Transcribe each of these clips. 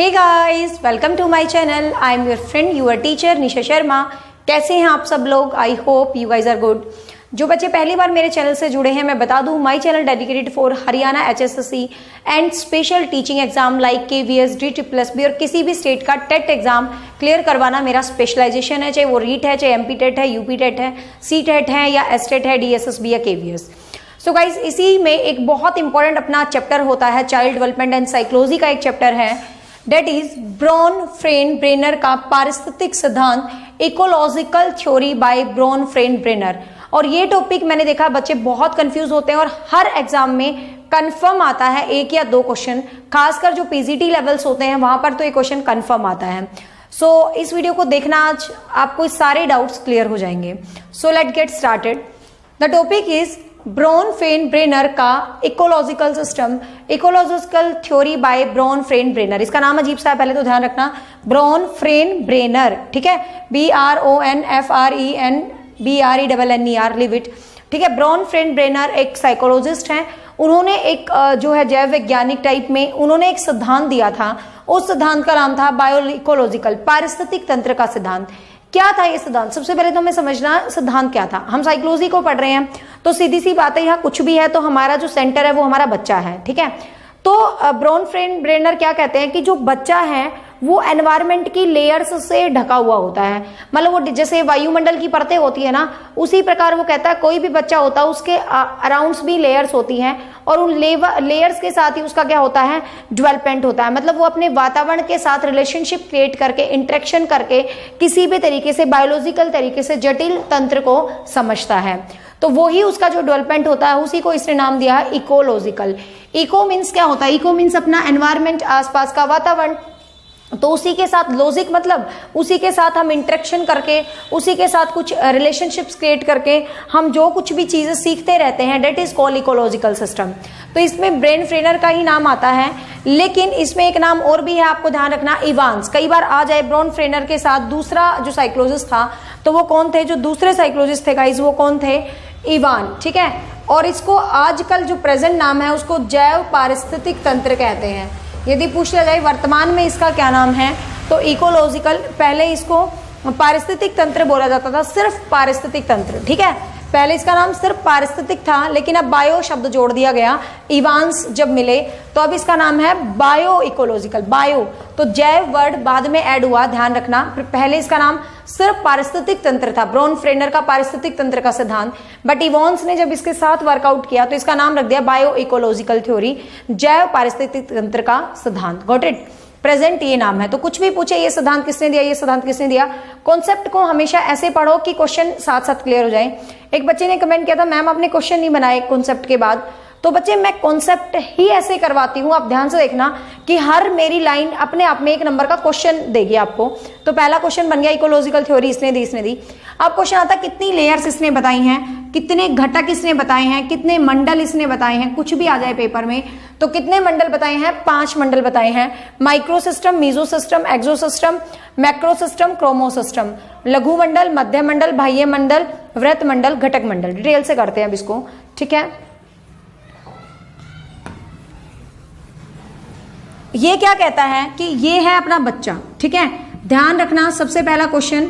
Hey guys, welcome to my channel. I am your friend your teacher Nisha Sharma. कैसे हैं आप सब लोग? I hope you guys are good. जो बच्चे पहली बार मेरे चैनल से जुड़े हैं, मैं बता दूं my channel dedicated for Haryana HSSC and special teaching exam like KVS, DSSB और किसी भी स्टेट का टेट एग्जाम क्लियर करवाना मेरा स्पेशलाइजेशन है। चाहे वो रीट है, चाहे MP टेट है, UP टेट है, C टेट है या S टेट है, DSSB या KVS। सो गाइज, इसी में एक बहुत इंपॉर्टेंट अपना चैप्टर होता है, चाइल्ड डेवलपमेंट एंड साइकोलॉजी का एक चैप्टर है, डेट इज ब्रॉन-फ्रेन-ब्रेनर का पारिस्थितिक सिद्धांत, इकोलॉजिकल थ्योरी बाय ब्रॉन-फ्रेन-ब्रेनर। और ये टॉपिक मैंने देखा बच्चे बहुत कंफ्यूज होते हैं और हर एग्जाम में कंफर्म आता है एक या दो क्वेश्चन, खासकर जो PGT लेवल्स होते हैं वहां पर तो ये क्वेश्चन कंफर्म आता है। सो इस वीडियो को देखना, आज आपको सारे डाउट्स क्लियर हो जाएंगे। So let get started. The topic is Bronfenbrenner का ecological system, ecological theory by Bronfenbrenner. इसका नाम अजीब सा है, पहले तो ध्यान रखना, ब्रॉन-फ्रेन-ब्रेनर, ठीक है, BRONFRENBRENNER, लिव इट, ठीक है। ब्रॉन-फ्रेन-ब्रेनर एक साइकोलॉजिस्ट हैं। उन्होंने एक जो है जैव वैज्ञानिक टाइप में उन्होंने एक सिद्धांत दिया था। उस सिद्धांत का नाम था बायोइकोलॉजिकल, पारिस्थितिक तंत्र का सिद्धांत। क्या था ये सिद्धांत? सबसे पहले तो हमें समझना सिद्धांत क्या था। हम साइकोलॉजी को पढ़ रहे हैं तो सीधी सी बात है, यहाँ कुछ भी है तो हमारा जो सेंटर है वो हमारा बच्चा है, ठीक है। तो ब्रॉन-फ्रेन-ब्रेनर क्या कहते हैं कि जो बच्चा है वो एनवायरमेंट की लेयर्स से ढका हुआ होता है। मतलब वो जैसे वायुमंडल की परतें होती है ना, उसी प्रकार वो कहता है कोई भी बच्चा होता है उसके अराउंड्स भी लेयर्स होती हैं और उन लेयर्स के साथ ही उसका क्या होता है, डेवलपमेंट होता है। मतलब वो अपने वातावरण के साथ रिलेशनशिप क्रिएट करके, इंटरेक्शन करके किसी भी तरीके से बायोलॉजिकल तरीके से जटिल तंत्र को समझता है। तो वही उसका जो डेवलपमेंट होता है उसी को इसने नाम दिया है इकोलॉजिकल। इको मीन्स क्या होता है? इको मीन्स अपना एनवायरमेंट, आसपास का वातावरण। तो उसी के साथ लॉजिक मतलब उसी के साथ हम इंटरेक्शन करके, उसी के साथ कुछ रिलेशनशिप्स क्रिएट करके हम जो कुछ भी चीजें सीखते रहते हैं, that is called ecological system. तो इसमें ब्रेन-फ्रेनर का ही नाम आता है, लेकिन इसमें एक नाम और भी है, आपको ध्यान रखना, इवांस। कई बार आ जाए ब्रॉन-फ्रेनर के साथ दूसरा जो साइकोलॉजिस्ट था, तो वो कौन थे? जो दूसरे साइकोलॉजिस्ट थे गाइज वो कौन थे? इवान, ठीक है। और इसको आजकल जो प्रेजेंट नाम है उसको जैव पारिस्थितिक तंत्र कहते हैं। यदि पूछ लिया जाए वर्तमान में इसका क्या नाम है, तो इकोलॉजिकल, पहले इसको पारिस्थितिक तंत्र बोला जाता था, सिर्फ पारिस्थितिक तंत्र, ठीक है। पहले इसका नाम सिर्फ पारिस्थितिक था, लेकिन अब बायो शब्द जोड़ दिया गया, इवांस जब मिले तो अब इसका नाम है बायो इकोलॉजिकल। बायो तो जैव वर्ड बाद में ऐड हुआ, ध्यान रखना। पहले इसका नाम सिर्फ पारिस्थितिक तंत्र था, ब्रॉन-फ्रेनर का पारिस्थितिक तंत्र का सिद्धांत, बट इवांस ने जब इसके साथ वर्कआउट किया तो इसका नाम रख दिया बायो इकोलॉजिकल थ्योरी, जैव पारिस्थितिक तंत्र का सिद्धांत। Got it? प्रेजेंट ये नाम है। तो कुछ भी पूछे ये सिद्धांत किसने दिया, ये सिद्धांत किसने दिया। कॉन्सेप्ट को हमेशा ऐसे पढ़ो कि क्वेश्चन साथ साथ क्लियर हो जाए। एक बच्चे ने कमेंट किया था, मैम आपने क्वेश्चन नहीं बनाए कॉन्सेप्ट के बाद। तो बच्चे मैं कॉन्सेप्ट ही ऐसे करवाती हूँ, आप ध्यान से देखना कि हर मेरी लाइन अपने आप में एक नंबर का क्वेश्चन देगी आपको। तो पहला क्वेश्चन बन गया इकोलॉजिकल थ्योरी इसने दी। अब क्वेश्चन आता है कितनी लेयर्स इसने बताई हैं, कितने घटक इसने बताए हैं, कितने मंडल इसने बताए हैं। कुछ भी आ जाए पेपर में तो कितने मंडल बताए हैं? 5 मंडल बताए हैं। Micro system, meso system, exo system, macro system, chrono system, लघु मंडल, मध्य मंडल, बाह्य मंडल, वृत्त मंडल, घटक मंडल। डिटेल से करते हैं अब इसको, ठीक है। ये क्या कहता है कि ये है अपना बच्चा, ठीक है। ध्यान रखना सबसे पहला क्वेश्चन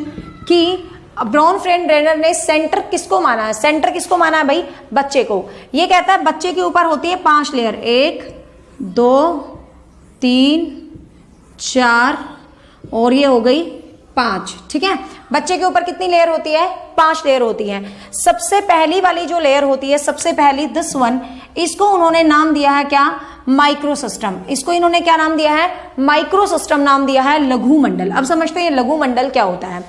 कि ब्रॉन-फ्रेन-ब्रेनर ने सेंटर किसको माना है? सेंटर किसको माना है भाई? बच्चे को। ये कहता है बच्चे के ऊपर होती है 5 लेयर, 1 2 3 4 और ये हो गई 5, ठीक है। बच्चे के ऊपर कितनी लेयर होती है? 5 लेयर होती है। सबसे पहली वाली जो लेयर होती है, सबसे पहली दिस वन, इसको उन्होंने नाम दिया है क्या? Micro system. इसको इन्होंने क्या नाम दिया है? माइक्रो सिस्टम नाम दिया है, लघु मंडल। अब समझते हैं ये लघु मंडल क्या होता है।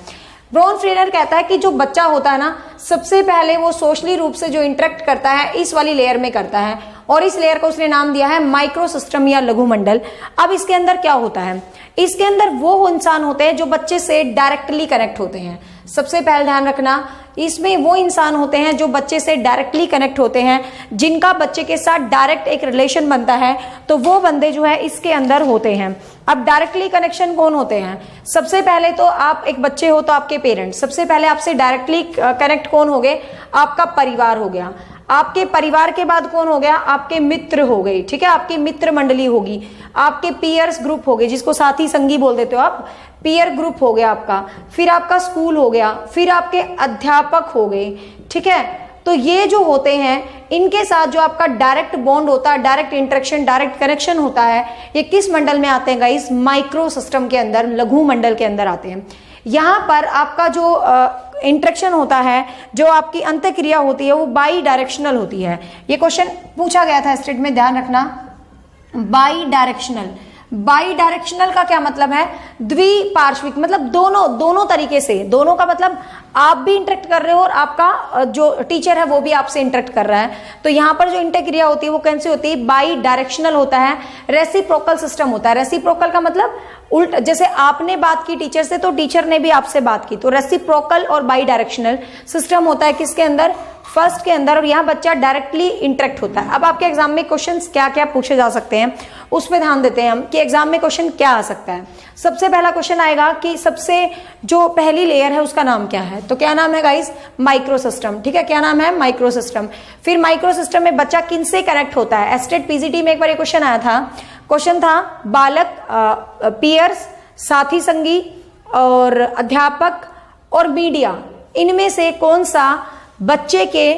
ब्रॉन-फ्रेनर कहता है कि जो बच्चा होता है ना, सबसे पहले वो सोशली रूप से जो इंटरेक्ट करता है इस वाली लेयर में करता है, और इस लेयर को उसने नाम दिया है माइक्रो सिस्टम या लघु मंडल। अब इसके अंदर क्या होता है? इसके अंदर वो इंसान होते हैं जो बच्चे से डायरेक्टली कनेक्ट होते हैं। सबसे पहले ध्यान रखना, इसमें वो इंसान होते हैं जो बच्चे से डायरेक्टली कनेक्ट होते हैं, जिनका बच्चे के साथ डायरेक्ट एक रिलेशन बनता है, तो वो बंदे जो है इसके अंदर होते हैं। अब डायरेक्टली कनेक्शन कौन होते हैं? सबसे पहले तो आप एक बच्चे हो तो आपके पेरेंट्स, सबसे पहले आपसे डायरेक्टली कनेक्ट कौन हो गए? आपका परिवार हो गया। आपके परिवार के बाद कौन हो गया, आपके मित्र हो गए, ठीक है, आपकी मित्र मंडली होगी, आपके पीयर्स ग्रुप हो गए, जिसको साथी संगी बोल देते हो आप, पीयर ग्रुप हो गया आपका, फिर आपका स्कूल हो गया, फिर आपके अध्यापक हो गए, ठीक है। तो ये जो होते हैं, इनके साथ जो आपका डायरेक्ट बॉन्ड होता है, डायरेक्ट इंटरेक्शन, डायरेक्ट कनेक्शन होता है, ये किस मंडल में आते हैं गाइस, माइक्रो सिस्टम के अंदर, लघु मंडल के अंदर आते हैं। यहां पर आपका जो इंटरेक्शन होता है, जो आपकी अंतःक्रिया होती है, वो बाई डायरेक्शनल होती है। ये क्वेश्चन पूछा गया था स्टेट में, ध्यान रखना, बाई डायरेक्शनल। बाई डायरेक्शनल का क्या मतलब है, द्विपार्श्विक, मतलब दोनों तरीके से, दोनों का मतलब आप भी इंटरेक्ट कर रहे हो और आपका जो टीचर है वो भी आपसे इंटरेक्ट कर रहा है। तो यहाँ पर जो इंटरक्रिया होती है वो कैसे होती है, बाई डायरेक्शनल होता है, रेसिप्रोकल सिस्टम होता है। रेसिप्रोकल का मतलब उल्ट, जैसे आपने बात की टीचर से तो टीचर ने भी आपसे बात की, तो रेसिप्रोकल और बाई डायरेक्शनल सिस्टम होता है किसके अंदर, फर्स्ट के अंदर, और यहाँ बच्चा डायरेक्टली इंटरेक्ट होता है। अब आपके एग्जाम में क्वेश्चंस क्या क्या पूछे जा सकते हैं उस पर ध्यान देते हैं हम, कि एग्जाम में क्वेश्चन क्या आ सकता है। सबसे पहला क्वेश्चन आएगा कि सबसे जो पहली लेयर है उसका नाम क्या है, तो क्या नाम है गाइस, माइक्रो सिस्टम, ठीक है, क्या नाम है, माइक्रो सिस्टम। फिर माइक्रो सिस्टम में बच्चा किन से कनेक्ट होता है, एस्टेट पीजीटी में एक बार क्वेश्चन आया था, क्वेश्चन था बालक, पीयर्स, साथी संगी और अध्यापक और मीडिया, इनमें से कौन सा बच्चे के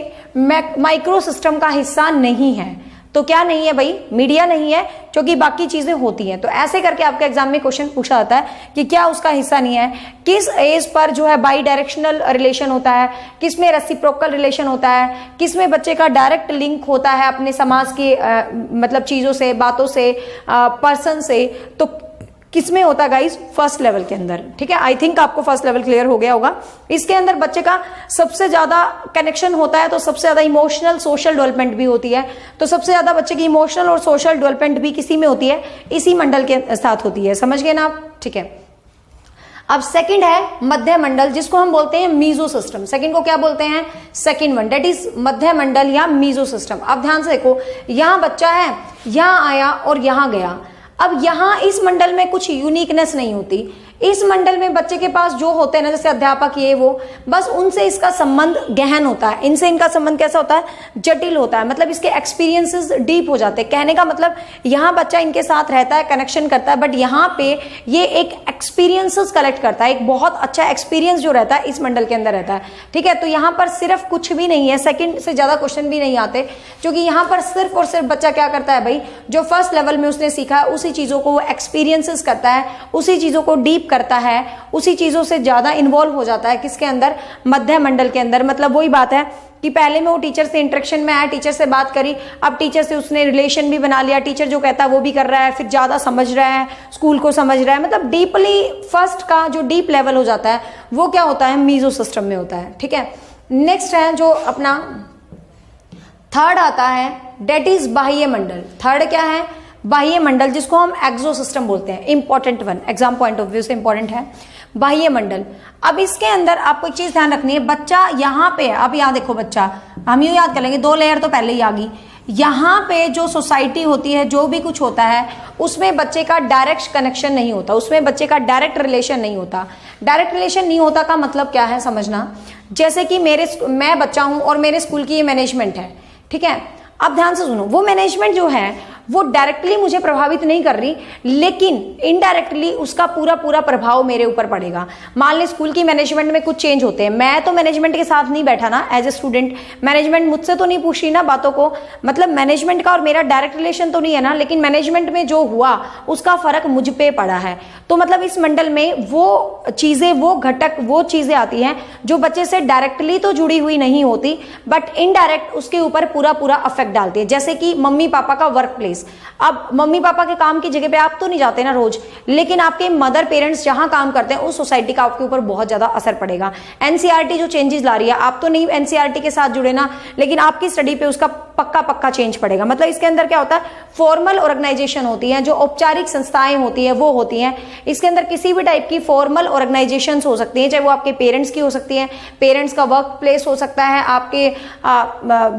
माइक्रो सिस्टम का हिस्सा नहीं है। तो क्या नहीं है भाई, मीडिया नहीं है, क्योंकि बाकी चीजें होती हैं। तो ऐसे करके आपके एग्जाम में क्वेश्चन पूछा जाता है कि क्या उसका हिस्सा नहीं है, किस एज पर जो है बाई डायरेक्शनल रिलेशन होता है, किस में रेसिप्रोकल रिलेशन होता है, किस में बच्चे का डायरेक्ट लिंक होता है अपने समाज की मतलब चीजों से, बातों से, पर्सन से, तो किसमें होता है गाइस, फर्स्ट लेवल के अंदर, ठीक है। आई थिंक आपको फर्स्ट लेवल क्लियर हो गया होगा। इसके अंदर बच्चे का सबसे ज्यादा कनेक्शन होता है, तो सबसे ज्यादा इमोशनल सोशल डेवलपमेंट भी होती है, तो सबसे ज्यादा बच्चे की इमोशनल और सोशल डेवलपमेंट भी किसी में होती है, इसी मंडल के साथ होती है, समझ गए ना आप, ठीक है। अब सेकंड है मध्य मंडल, जिसको हम बोलते हैं मीजो सिस्टम। सेकंड को क्या बोलते हैं, सेकंड वन, दैट इज मध्य मंडल या मीजो सिस्टम। अब ध्यान से देखो, यहां बच्चा है, यहां आया और यहां गया। अब यहां इस मंडल में कुछ यूनिकनेस नहीं होती, इस मंडल में बच्चे के पास जो होते हैं ना, जैसे अध्यापक ये वो, बस उनसे इसका संबंध गहन होता है, इनसे इनका संबंध कैसा होता है, जटिल होता है, मतलब इसके एक्सपीरियंसेस डीप हो जाते हैं। कहने का मतलब यहां बच्चा इनके साथ रहता है, कनेक्शन करता है, बट यहां पे ये एक एक्सपीरियंसेस कलेक्ट करता है, एक बहुत अच्छा एक्सपीरियंस जो रहता है इस मंडल के अंदर रहता है, ठीक है। तो यहां पर सिर्फ कुछ भी नहीं है, सेकंड से ज्यादा क्वेश्चन भी नहीं आते, क्योंकि यहां पर सिर्फ और सिर्फ बच्चा क्या करता है भाई, जो फर्स्ट लेवल में उसने सीखा है उसी चीजों को वो एक्सपीरियंसेस करता है, उसी चीजों को डीप करता है, उसी चीजों से ज्यादा इन्वॉल्व हो जाता है, किसके अंदर, मध्य मंडल के अंदर। मतलब वही बात है कि पहले में वो टीचर से इंटरेक्शन में आया, टीचर से बात करी, अब टीचर से उसने रिलेशन भी बना लिया, टीचर जो कहता है वो भी कर रहा है, फिर ज्यादा समझ रहा है, स्कूल को समझ रहा है, मतलब डीपली फर्स्ट का जो डीप लेवल हो जाता है वो क्या होता है, मीजो सिस्टम में होता है, ठीक है। नेक्स्ट है जो अपना थर्ड आता है, डेट इज बाह्य मंडल। थर्ड क्या है, बाह्य मंडल, जिसको हम एक्सो सिस्टम बोलते हैं। Important one, exam point of view से इंपॉर्टेंट है बाह्य मंडल। अब इसके अंदर आपको एक चीज ध्यान रखनी है, बच्चा यहाँ पे, अब यहाँ देखो बच्चा, हम यूं याद कर लेंगे, 2 लेयर तो पहले ही आ गई। यहाँ पे जो सोसाइटी होती है, जो भी कुछ होता है, उसमें बच्चे का डायरेक्ट कनेक्शन नहीं होता, उसमें बच्चे का डायरेक्ट रिलेशन नहीं होता। डायरेक्ट रिलेशन नहीं होता का मतलब क्या है समझना, जैसे कि मैं बच्चा हूं और मेरे स्कूल की ये मैनेजमेंट है, ठीक है। अब ध्यान से सुनो, वो मैनेजमेंट जो है वो डायरेक्टली मुझे प्रभावित नहीं कर रही, लेकिन इनडायरेक्टली उसका पूरा प्रभाव मेरे ऊपर पड़ेगा। मान ली स्कूल की मैनेजमेंट में कुछ चेंज होते हैं, मैं तो मैनेजमेंट के साथ नहीं बैठा ना एज ए स्टूडेंट, मैनेजमेंट मुझसे तो नहीं पूछ रही ना बातों को, मतलब मैनेजमेंट का और मेरा डायरेक्ट रिलेशन तो नहीं है ना, लेकिन मैनेजमेंट में जो हुआ उसका फर्क मुझ पे पड़ा है। तो मतलब इस मंडल में वो चीजें, वो घटक, वो चीजें आती हैं जो बच्चे से डायरेक्टली तो जुड़ी हुई नहीं होती, बट इनडायरेक्ट उसके ऊपर पूरा अफेक्ट डालती है। जैसे कि मम्मी पापा का वर्क प्लेस, अब मम्मी पापा के काम की जगह पे आप तो नहीं जाते ना रोज, लेकिन आपके मदर पेरेंट्स जहां काम करते हैं उस सोसाइटी का आपके ऊपर बहुत ज्यादा असर पड़ेगा। एनसीईआरटी जो चेंजेस ला रही है, आप तो नहीं एनसीईआरटी के साथ जुड़े ना, लेकिन आपकी स्टडी पे उसका पक्का चेंज पड़ेगा। मतलब इसके अंदर क्या होता है, फॉर्मल ऑर्गेनाइजेशन होती है, जो औपचारिक संस्थाएं होती हैं वो होती हैं। इसके अंदर किसी भी टाइप की फॉर्मल ऑर्गेनाइजेशन हो सकती हैं, चाहे वो आपके पेरेंट्स की हो सकती है, पेरेंट्स का वर्क प्लेस हो सकता है, आपके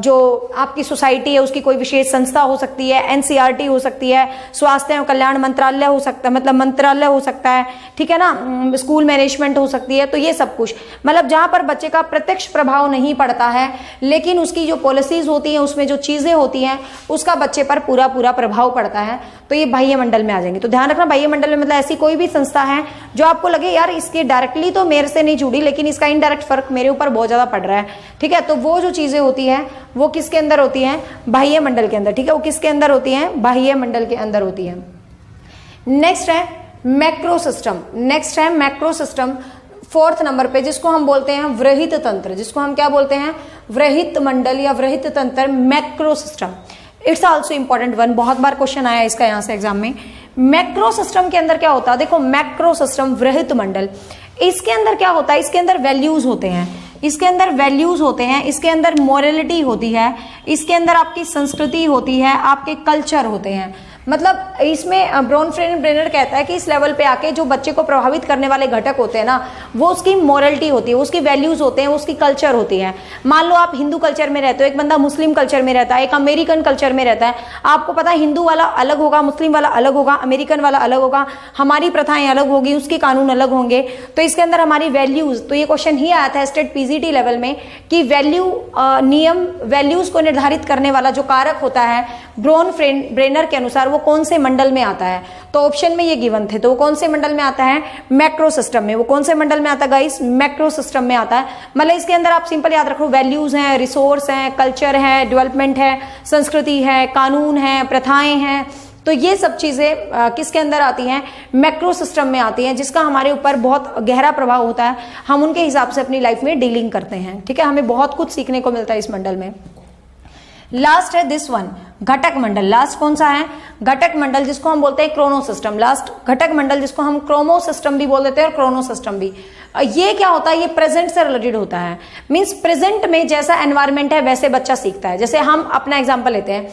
जो आपकी सोसाइटी है उसकी कोई विशेष संस्था हो सकती है, एनसीईआरटी हो सकती है, स्वास्थ्य एवं कल्याण मंत्रालय हो सकता है, मतलब मंत्रालय हो सकता है, ठीक है ना, स्कूल मैनेजमेंट हो सकती है। तो ये सब कुछ मतलब जहां पर बच्चे का प्रत्यक्ष प्रभाव नहीं पड़ता है, लेकिन उसकी जो पॉलिसीज होती हैं, उसमें जो चीजें होती हैं, उसका बच्चे पर पूरा प्रभाव पड़ता है, तो ये बाह्य मंडल में आ जाएंगे। तो ध्यान रखना, बाह्य मंडल में मतलब ऐसी कोई भी संस्था है जो आपको लगे यार इसके डायरेक्टली तो मेरे से नहीं जुड़ी, लेकिन इसका इनडायरेक्ट फर्क मेरे ऊपर बहुत ज्यादा पड़ रहा है, ठीक है, तो वो जो चीजें होती है वो किसके अंदर होती हैं, बाह्य मंडल के अंदर, ठीक है, वो किसके अंदर होती हैं, बाह्य मंडल के अंदर होती है। नेक्स्ट है मैक्रो सिस्टम, नेक्स्ट है मैक्रो सिस्टम, 4th नंबर पे, जिसको हम बोलते हैं वृहित तंत्र, जिसको हम क्या बोलते हैं, वृहित मंडल या वृहित तंत्र, macro system. It's also important one, बहुत बार क्वेश्चन आया इसका यहां से एग्जाम में। मैक्रो सिस्टम के अंदर क्या होता है, देखो मैक्रो सिस्टम वृहित मंडल, इसके अंदर क्या होता है, इसके अंदर वैल्यूज होते हैं, इसके अंदर वैल्यूज होते हैं, इसके अंदर मोरलिटी होती है, इसके अंदर आपकी संस्कृति होती है, आपके कल्चर होते हैं। मतलब इसमें ब्रोनफ्रेंड-ब्रेनर कहता है कि इस लेवल पे आके जो बच्चे को प्रभावित करने वाले घटक होते हैं ना, वो उसकी मोरलिटी होती है, उसकी वैल्यूज होते हैं, उसकी कल्चर होती है। मान लो आप हिंदू कल्चर में रहते हो, एक बंदा मुस्लिम कल्चर में रहता है, एक अमेरिकन कल्चर में रहता है, आपको पता है हिंदू वाला अलग होगा, मुस्लिम वाला अलग होगा, अमेरिकन वाला अलग होगा, हमारी प्रथाएं अलग होगी, उसके कानून अलग होंगे, तो इसके अंदर हमारी वैल्यूज, तो ये क्वेश्चन ही आया था स्टेट पीजीटी लेवल में कि वैल्यू नियम, वैल्यूज को निर्धारित करने वाला जो कारक होता है ब्रोनफ्रेंड-ब्रेनर के अनुसार वो कौन से मंडल में आता है, तो ऑप्शन में ये गिवन थे, तो वो कौन से मंडल में आता है, मैक्रो सिस्टम में। वो कौन से मंडल में आता है गाइस, मैक्रो सिस्टम में आता है। मतलब इसके अंदर आप सिंपल याद रखो, वैल्यूज हैं, रिसोर्स हैं, कल्चर है, डेवलपमेंट है, संस्कृति है, कानून है, प्रथाएं हैं, तो ये सब चीजें किसके अंदर आती हैं, मैक्रो सिस्टम में आती हैं, जिसका हमारे ऊपर बहुत गहरा प्रभाव होता है, हम उनके हिसाब से अपनी लाइफ में डीलिंग करते हैं, ठीक है, हमें बहुत कुछ सीखने को मिलता है इस मंडल में। लास्ट है दिस वन, घटक मंडल। लास्ट कौन सा है, घटक मंडल, जिसको हम बोलते हैं क्रोनो सिस्टम। लास्ट घटक मंडल, जिसको हम क्रोमो सिस्टम भी बोल देते हैं और क्रोनो सिस्टम भी। ये क्या होता है, ये प्रेजेंट से रिलेटेड होता है, मींस प्रेजेंट में जैसा एनवायरमेंट है वैसे बच्चा सीखता है। जैसे हम अपना एग्जांपल लेते हैं,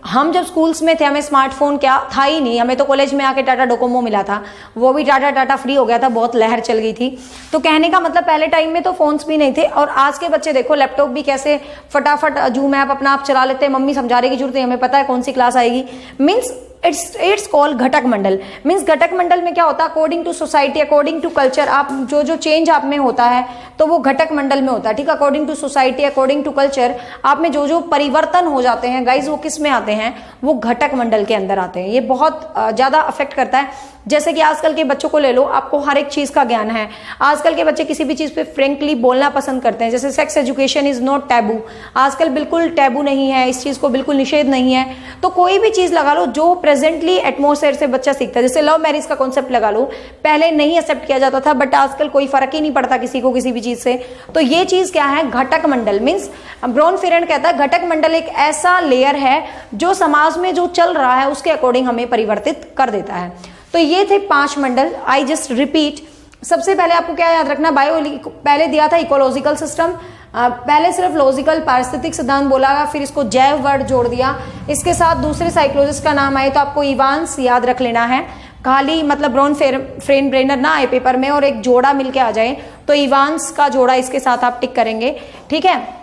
हम जब स्कूल्स में थे, हमें स्मार्टफोन क्या था ही नहीं, हमें तो कॉलेज में आके टाटा डोकोमो मिला था, वो भी टाटा फ्री हो गया था, बहुत लहर चल गई थी। तो कहने का मतलब पहले टाइम में तो फोन्स भी नहीं थे, और आज के बच्चे देखो लैपटॉप भी कैसे फटाफट जूम ऐप अपना आप चला लेते हैं, मम्मी समझाने की जरूरत नहीं, हमें पता है कौन सी क्लास आएगी। मीन्स इट्स कॉल्ड घटक मंडल। मीन्स घटक मंडल में क्या होता है, according to society, according to culture, आप जो चेंज आप में होता है तो वो घटक मंडल में होता है, ठीक है। According to society, according to culture, आप में जो परिवर्तन हो जाते हैं गाइज, वो किस में आते हैं, वो घटक मंडल के अंदर आते हैं। ये बहुत ज्यादा अफेक्ट करता है। जैसे कि आजकल के बच्चों को ले लो, आपको हर एक चीज का ज्ञान है, आजकल के बच्चे किसी भी चीज पे फ्रेंकली बोलना पसंद करते हैं। जैसे sex education is not taboo, आजकल बिल्कुल टैबू नहीं है, इस चीज को बिल्कुल निषेध नहीं है। तो कोई भी चीज लगा लो जो प्रेजेंटली एटमोसफेयर से बच्चा सीखता है। जैसे लव मैरिज का कॉन्सेप्ट लगा लो, पहले नहीं एक्सेप्ट किया जाता था, बट आजकल कोई फर्क ही नहीं पड़ता किसी को किसी भी चीज से। तो ये चीज क्या है, घटक मंडल। मीन्स ब्रोनफ्रेंड कहता है घटक मंडल एक ऐसा लेयर है जो समाज में जो चल रहा है उसके अकॉर्डिंग हमें परिवर्तित कर देता है। तो ये थे 5 मंडल। आई जस्ट रिपीट, सबसे पहले आपको क्या याद रखना, पहले दिया था इकोलॉजिकल सिस्टम, पहले सिर्फ लॉजिकल पारिस्थितिक सिद्धांत बोला, फिर इसको जैव वर्ड जोड़ दिया, इसके साथ दूसरे साइकोलॉजिस्ट का नाम आए तो आपको इवांस याद रख लेना है। खाली मतलब ब्रोनफ्रेंड-ब्रेनर ना आए पेपर में और एक जोड़ा मिलके आ जाए तो इवांस का जोड़ा इसके साथ आप टिक करेंगे, ठीक है।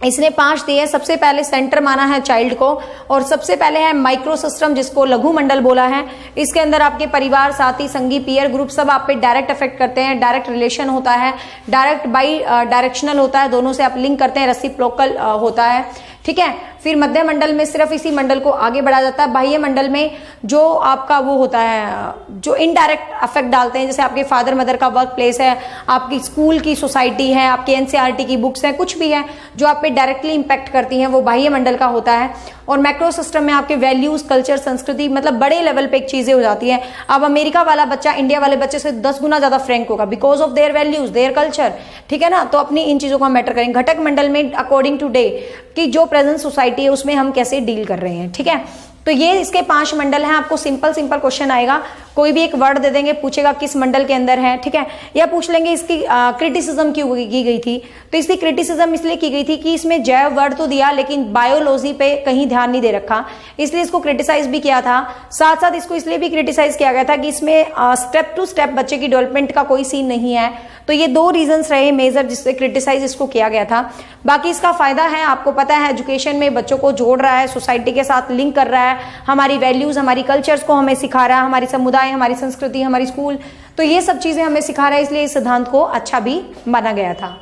इसने 5 दिए। सबसे पहले सेंटर माना है चाइल्ड को, और सबसे पहले है माइक्रो सिस्टम जिसको लघु मंडल बोला है। इसके अंदर आपके परिवार, साथी, संगी, पीयर ग्रुप सब आप पे डायरेक्ट अफेक्ट करते हैं, डायरेक्ट रिलेशन होता है, डायरेक्ट बाई डायरेक्शनल होता है, दोनों से आप लिंक करते हैं, रेसिप्रोकल होता है, ठीक है। फिर मध्य मंडल में सिर्फ इसी मंडल को आगे बढ़ाया जाता है। बाह्य मंडल में जो आपका वो होता है जो इनडायरेक्ट अफेक्ट डालते हैं, जैसे आपके फादर मदर का वर्क प्लेस है, आपकी स्कूल की सोसाइटी है, आपकी एनसीईआरटी की बुक्स है, कुछ भी है जो आप पे डायरेक्टली इंपैक्ट करती हैं, वो बाह्य मंडल का होता है। और मैक्रो सिस्टम में आपके वैल्यूज, कल्चर, संस्कृति, मतलब बड़े लेवल पे एक चीजें हो जाती है। अब अमेरिका वाला बच्चा इंडिया वाले बच्चे से 10 गुना ज्यादा फ्रैंक होगा because of their values, their culture, ठीक है ना। तो अपनी इन चीजों का मैटर करेंगे। घटक मंडल में अकॉर्डिंग टू डे कि जो प्रेजेंट सोसाइटी है उसमें हम कैसे डील कर रहे हैं, ठीक है। तो ये इसके 5 मंडल हैं। आपको सिंपल क्वेश्चन आएगा, कोई भी एक वर्ड दे देंगे, पूछेगा किस मंडल के अंदर है, ठीक है, या पूछ लेंगे इसकी क्रिटिसिज्म क्यों की गई थी। तो इसकी क्रिटिसिज्म इसलिए की गई थी कि इसमें जैव वर्ड तो दिया लेकिन बायोलॉजी पे कहीं ध्यान नहीं दे रखा, इसलिए इसको क्रिटिसाइज भी किया था। साथ साथ इसको इसलिए भी क्रिटिसाइज किया गया था कि इसमें स्टेप टू स्टेप बच्चे की डेवलपमेंट का कोई सीन नहीं है। तो ये 2 रीजंस रहे मेजर जिससे क्रिटिसाइज इसको किया गया था। बाकी इसका फायदा है, आपको पता है एजुकेशन में बच्चों को जोड़ रहा है, सोसाइटी के साथ लिंक कर रहा है, हमारी वैल्यूज हमारी कल्चर्स को हमें सिखा रहा है, हमारी समुदाय हमारी संस्कृति हमारी स्कूल, तो ये सब चीजें हमें सिखा रहा है, इसलिए इस सिद्धांत को अच्छा भी माना गया था।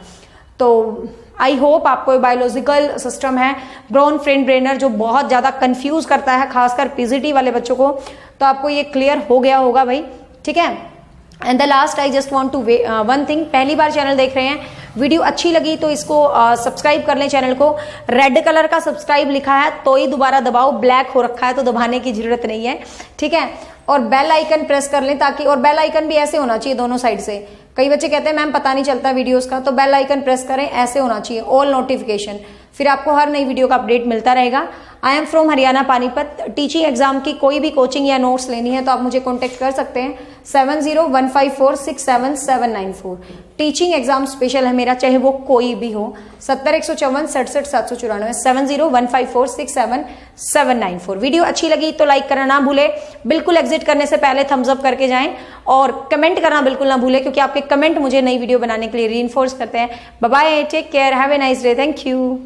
तो आई होप आपको बायोलॉजिकल सिस्टम है ब्राउन फ्रेंड ब्रेनर जो बहुत ज्यादा कंफ्यूज करता है खासकर पीजीटी वाले बच्चों को, तो आपको ये क्लियर हो गया होगा भाई, ठीक है। And the last I just want to one thing, पहली बार चैनल देख रहे हैं, वीडियो अच्छी लगी तो इसको सब्सक्राइब कर लें चैनल को। रेड कलर का सब्सक्राइब लिखा है तो ही दोबारा दबाओ, ब्लैक हो रखा है तो दबाने की जरूरत नहीं है, ठीक है। और बेल आइकन प्रेस कर लें ताकि, और बेल आइकन भी ऐसे होना चाहिए दोनों साइड से, कई बच्चे कहते हैं मैम पता नहीं चलता वीडियोस का, तो बेल आइकन प्रेस करें, ऐसे होना चाहिए ऑल नोटिफिकेशन, फिर आपको हर नई वीडियो का अपडेट मिलता रहेगा। I am from Haryana Panipat. Teaching exam की कोई भी कोचिंग या नोट्स लेनी है तो आप मुझे कॉन्टेक्ट कर सकते हैं 7015467794। टीचिंग एग्जाम स्पेशल है मेरा, चाहे वो कोई भी हो, 7015467794 7015467794। वीडियो अच्छी लगी तो लाइक करना ना भूले, बिल्कुल एग्जिट करने से पहले थम्स अप करके जाएं और कमेंट करना बिल्कुल ना भूले क्योंकि आपके कमेंट मुझे नई वीडियो बनाने के लिए रीइंफोर्स करते हैं। Bye bye, take care, have a nice day, thank you.